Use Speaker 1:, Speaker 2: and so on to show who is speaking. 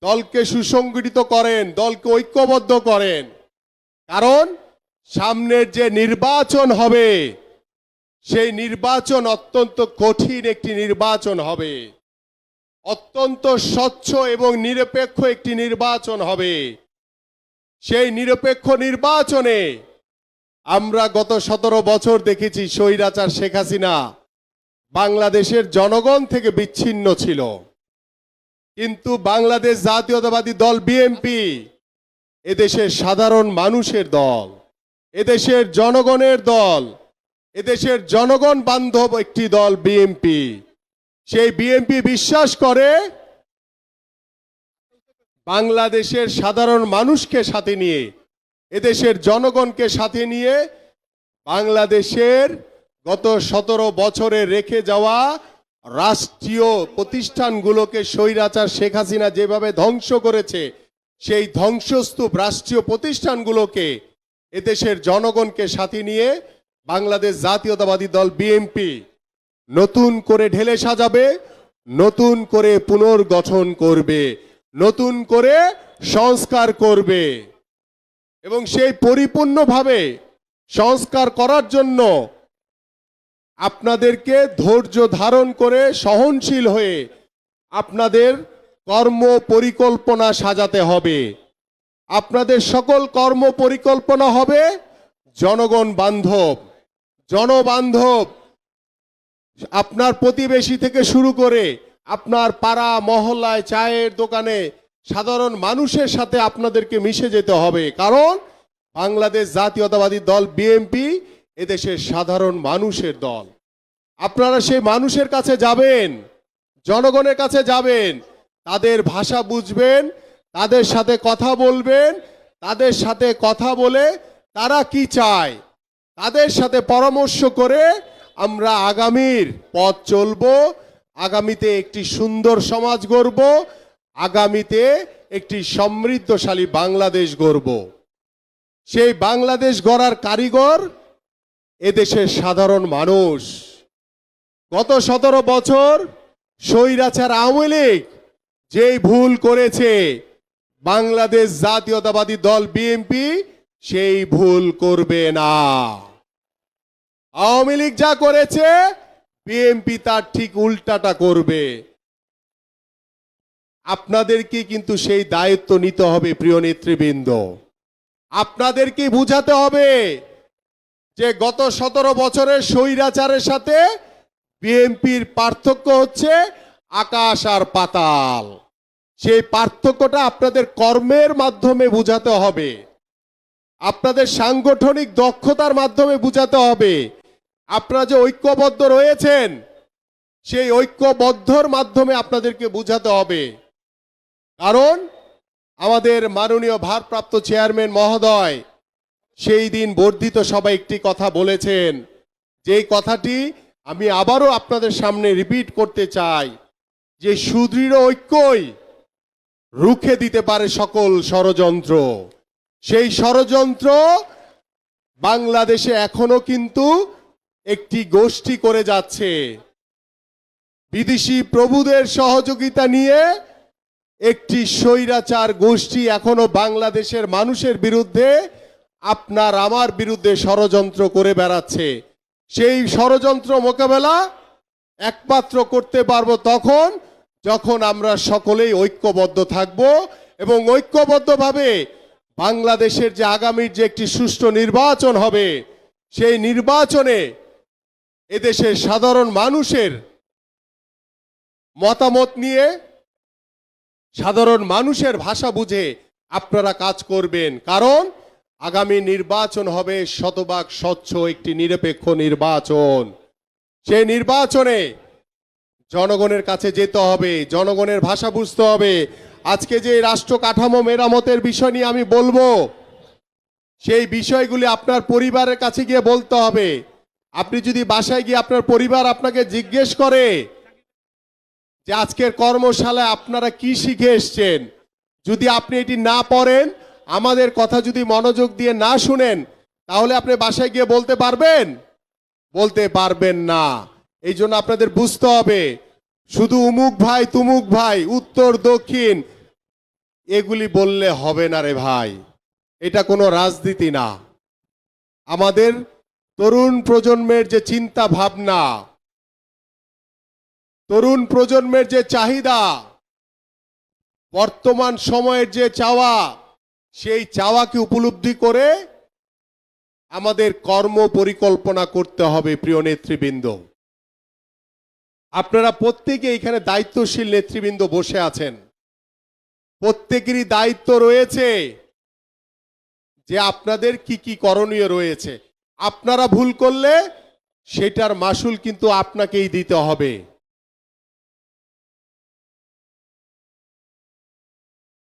Speaker 1: দলকে সুসংগঠিত করেন, দলকে ঐক্যবদ্ধ করেন। কারণ সামনের যে নির্বাচন হবে সেই নির্বাচন অত্যন্ত কঠিন একটি নির্বাচন হবে, অত্যন্ত স্বচ্ছ এবং নিরপেক্ষ একটি নির্বাচন হবে। সেই নিরপেক্ষ নির্বাচনে আমরা গত 17 বছর দেখেছি স্বৈরাচার শেখ হাসিনা বাংলাদেশের জনগণ থেকে বিচ্ছিন্ন ছিল, কিন্তু বাংলাদেশ জাতীয়তাবাদী দল বিএনপি এদেশের সাধারণ মানুষের দল, এদেশের জনগণের দল, এদেশের জনগণ বান্ধব একটি দল বিএনপি। সেই বিএনপি বিশ্বাস করে বাংলাদেশের সাধারণ মানুষকে সাথে নিয়ে, এদেশের জনগণকে সাথে নিয়ে বাংলাদেশের গত 17 বছরে রেখে যাওয়া রাষ্ট্রীয় প্রতিষ্ঠানগুলোকে স্বৈরাচার শেখ হাসিনা যেভাবে ধ্বংস করেছে, সেই ধ্বংসস্তূপ রাষ্ট্রীয় প্রতিষ্ঠানগুলোকে এদেশের জনগণকে সাথে নিয়ে বাংলাদেশ জাতীয়তাবাদী দল বিএনপি নতুন করে ঢেলে সাজাবে, নতুন করে পুনর্গঠন করবে, নতুন করে সংস্কার করবে। এবং সেই পরিপূর্ণভাবে সংস্কার করার জন্য আপনাদেরকে ধৈর্য ধারণ করে সহনশীল হয়ে আপনাদের কর্ম পরিকল্পনা সাজাতে হবে। আপনাদের সকল কর্ম পরিকল্পনা হবে জনগণ বান্ধব, জনবান্ধব। আপনার প্রতিবেশী থেকে শুরু করে আপনার পাড়া মহল্লায়, চায়ের দোকানে সাধারণ মানুষের সাথে আপনাদেরকে মিশে যেতে হবে। কারণ বাংলাদেশ জাতীয়তাবাদী দল বিএনপি এদেশের সাধারণ মানুষের দল। আপনারা সেই মানুষের কাছে যাবেন, জনগণের কাছে যাবেন, তাদের ভাষা বুঝবেন, তাদের সাথে কথা বলবেন, তাদের সাথে কথা বলে তারা কি চায় তাদের সাথে পরামর্শ করে আমরা আগামীর পথ চলব, আগামীতে একটি সুন্দর সমাজ গড়ব, আগামীতে একটি সমৃদ্ধশালী বাংলাদেশ গড়ব। সেই বাংলাদেশ গড়ার কারিগর এদেশের সাধারণ মানুষ। গত 17 বছর স্বৈরাচার আওয়ামী লীগ যেই ভুল করেছে, বাংলাদেশ জাতীয়তাবাদী দল বিএনপি সেই ভুল করবে না। আওয়ামী লীগ যা করেছে বিএনপি তার ঠিক উল্টাটা করবে। আপনাদেরকে কিন্তু সেই দায়িত্ব নিতে হবে প্রিয় নেতৃবৃন্দ। আপনাদেরকে বুঝাতে হবে যে গত 17 বছরের স্বৈরাচারের সাথে বিএনপির পার্থক্য হচ্ছে আকাশ আর পাতাল। সেই পার্থক্যটা আপনাদের কর্মের মাধ্যমে বুঝাতে হবে, আপনাদের সাংগঠনিক দক্ষতার মাধ্যমে বুঝাতে হবে। আপনারা যে ঐক্যবদ্ধ রয়েছেন সেই ঐক্যবদ্ধর মাধ্যমে আপনাদেরকে বুঝাতে হবে। কারণ আমাদের মাননীয় ভারপ্রাপ্ত চেয়ারম্যান মহোদয় সেই দিন বর্ধিত সভায় একটি কথা বলেছেন, যেই কথাটি আমি আবারও আপনাদের সামনে রিপিট করতে চাই, যে সুদৃঢ় ঐক্যই রুখে দিতে পারে সকল ষড়যন্ত্র। সেই ষড়যন্ত্র বাংলাদেশে এখনো কিন্তু একটি গোষ্ঠী করে যাচ্ছে, বিদেশি প্রভুদের সহযোগিতা নিয়ে একটি স্বৈরাচার গোষ্ঠী এখনো বাংলাদেশের মানুষের বিরুদ্ধে, আপনার আমার বিরুদ্ধে ষড়যন্ত্র করে বেড়াচ্ছে। সেই ষড়যন্ত্র মোকাবেলা একমাত্র করতে পারবো তখন যখন আমরা সকলেই ঐক্যবদ্ধ থাকব এবং ঐক্যবদ্ধভাবে বাংলাদেশের যে আগামীর যে একটি সুষ্ঠু নির্বাচন হবে, সেই নির্বাচনে এদেশের সাধারণ মানুষের মতামত নিয়ে, সাধারণ মানুষের ভাষা বুঝে আপনারা কাজ করবেন। কারণ আগামী নির্বাচন হবে শতভাগ স্বচ্ছ একটি নিরপেক্ষ নির্বাচন। সেই নির্বাচনে জনগণের কাছে যেতে হবে, জনগণের ভাষা বুঝতে হবে। আজকে যে রাষ্ট্র কাঠামো মেরামতের বিষয় নিয়ে আমি বলবো, সেই বিষয়গুলি আপনার পরিবারের কাছে গিয়ে বলতে হবে। আপনি যদি বাসায় গিয়ে আপনার পরিবার আপনাকে জিজ্ঞেস করে যে আজকের কর্মশালায় আপনারা কি শিখে এসছেন, যদি আপনি এটি না পড়েন, আমাদের কথা যদি মনোযোগ দিয়ে না শুনেন, তাহলে আপনি বাসায় গিয়ে বলতে পারবেন? বলতে পারবেন না। এই জন্য আপনাদের বুঝতে হবে, শুধু উমুক ভাই তুমুক ভাই, উত্তর দক্ষিণ এগুলি বললে হবে না রে ভাই, এটা কোনো রাজনীতি না। আমাদের তরুণ প্রজন্মের যে চিন্তা ভাবনা, তরুণ প্রজন্মের যে চাহিদা, বর্তমান সময়ের যে চাওয়া, সেই চাওয়াকে উপলব্ধি করে আমাদের কর্ম পরিকল্পনা করতে হবে। প্রিয় নেতৃবৃন্দ, আপনারা প্রত্যেকে এখানে দায়িত্বশীল নেতৃবৃন্দ বসে আছেন, প্রত্যেকেরই দায়িত্ব রয়েছে যে আপনাদের কি কি করণীয় রয়েছে। আপনারা ভুল করলে সেটার মাসুল কিন্তু আপনাকেই দিতে হবে।